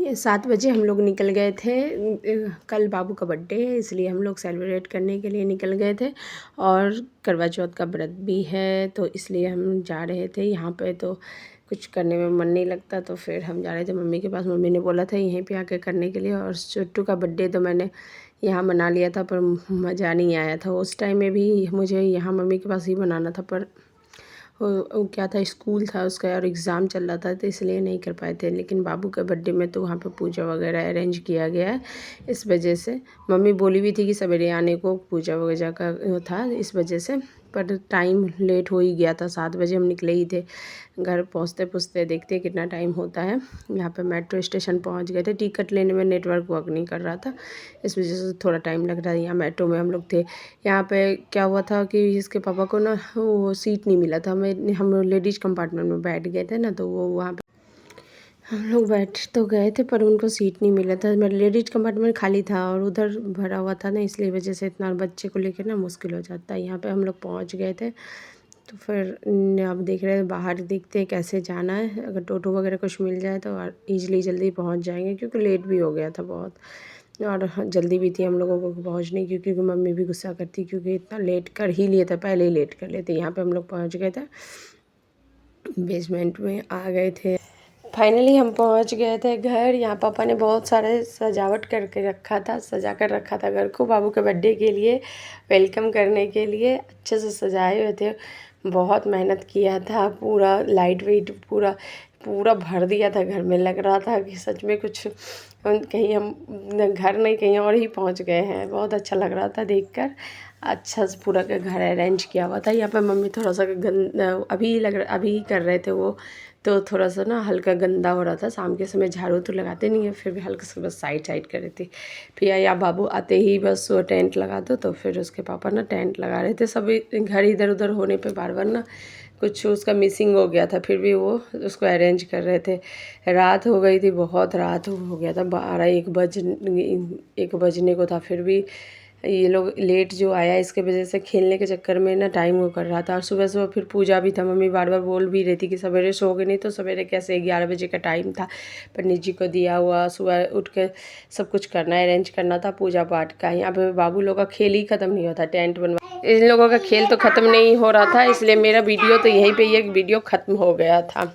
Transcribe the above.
7 बजे हम लोग निकल गए थे। कल बाबू का बर्थडे है, इसलिए हम लोग सेलिब्रेट करने के लिए निकल गए थे और करवा चौथ का व्रत भी है, तो इसलिए हम जा रहे थे। यहाँ पे तो कुछ करने में मन नहीं लगता, तो फिर हम जा रहे थे मम्मी के पास। मम्मी ने बोला था यहीं पे आके करने के लिए, और छोटू का बर्थडे तो मैंने यहाँ मना लिया था, पर मज़ा नहीं आया था। उस टाइम में भी मुझे यहाँ मम्मी के पास ही मनाना था, पर वो क्या था, स्कूल था उसका और एग्ज़ाम चल रहा था, तो इसलिए नहीं कर पाए थे। लेकिन बाबू के बर्थडे में तो वहाँ पे पूजा वगैरह अरेंज किया गया है, इस वजह से मम्मी बोली भी थी कि सवेरे आने को, पूजा वगैरह का वो था इस वजह से। पर टाइम लेट हो ही गया था, 7 बजे हम निकले ही थे। घर पहुँचते पहुँचते देखते कितना टाइम होता है। यहाँ पे मेट्रो स्टेशन पहुँच गए थे। टिकट लेने में नेटवर्क वर्क नहीं कर रहा था, इस वजह से थोड़ा टाइम लग रहा था। यहाँ मेट्रो में हम लोग थे। यहाँ पे क्या हुआ था कि इसके पापा को ना वो सीट नहीं मिला था। हम लेडीज़ कंपार्टमेंट में बैठ गए थे ना, तो वो वहाँ पे हम लोग बैठ तो गए थे, पर उनको सीट नहीं मिला था। मेरा लेडीज़ कंपार्टमेंट खाली था और उधर भरा हुआ था ना, इसलिए वजह से इतना बच्चे को लेकर ना मुश्किल हो जाता है। यहाँ पे हम लोग पहुँच गए थे, तो फिर अब देख रहे हैं, बाहर देखते हैं कैसे जाना है। अगर टोटो वगैरह कुछ मिल जाए तो ईज़िली जल्दी पहुँच जाएंगे, क्योंकि लेट भी हो गया था बहुत, और जल्दी भी थी हम लोगों को पहुँचने की, क्योंकि मम्मी भी गुस्सा करती क्योंकि इतना लेट कर ही लिए थे, पहले ही लेट कर लेते। यहाँ पे हम लोग पहुँच गए थे, बेसमेंट में आ गए थे। फाइनली हम पहुंच गए थे घर। यहाँ पापा ने बहुत सारे सजावट करके रखा था, सजा कर रखा था घर को बाबू के बर्थडे के लिए, वेलकम करने के लिए अच्छे से सजाए हुए थे। बहुत मेहनत किया था, पूरा लाइट वेट पूरा पूरा भर दिया था घर में। लग रहा था कि सच में कुछ कहीं हम घर नहीं कहीं और ही पहुँच गए हैं। बहुत अच्छा लग रहा था देखकर। अच्छा से पूरा का घर अरेंज किया हुआ था। यहाँ पर मम्मी थोड़ा सा अभी कर रहे थे वो, तो थोड़ा सा ना हल्का गंदा हो रहा था। शाम के समय झाड़ू तो लगाते नहीं है, फिर भी हल्का सा बस साइड साइड कर रही थी। फिर या बाबू आते ही बस वो टेंट लगा दो, तो फिर उसके पापा ना टेंट लगा रहे थे। सभी घर इधर उधर होने पे बार बार ना कुछ उसका मिसिंग हो गया था, फिर भी वो उसको अरेंज कर रहे थे। रात हो गई थी, बहुत रात हो गया था, 1 बजने को था। फिर भी ये लोग लेट जो आया, इसके वजह से खेलने के चक्कर में ना टाइम वो कर रहा था। और सुबह सुबह फिर पूजा भी था। मम्मी बार बार बोल भी रही थी कि सवेरे सोओगे नहीं, तो सवेरे कैसे, 11 बजे का टाइम था, पंडित जी को दिया हुआ, सुबह उठ के सब कुछ करना, अरेंज करना था पूजा पाठ का। यहाँ पे बाबू लोग का खेल ही ख़त्म नहीं होता, टेंट बनवा, इन लोगों का खेल तो ख़त्म नहीं हो रहा था, इसलिए मेरा वीडियो तो यहीं पर ये वीडियो ख़त्म हो गया था।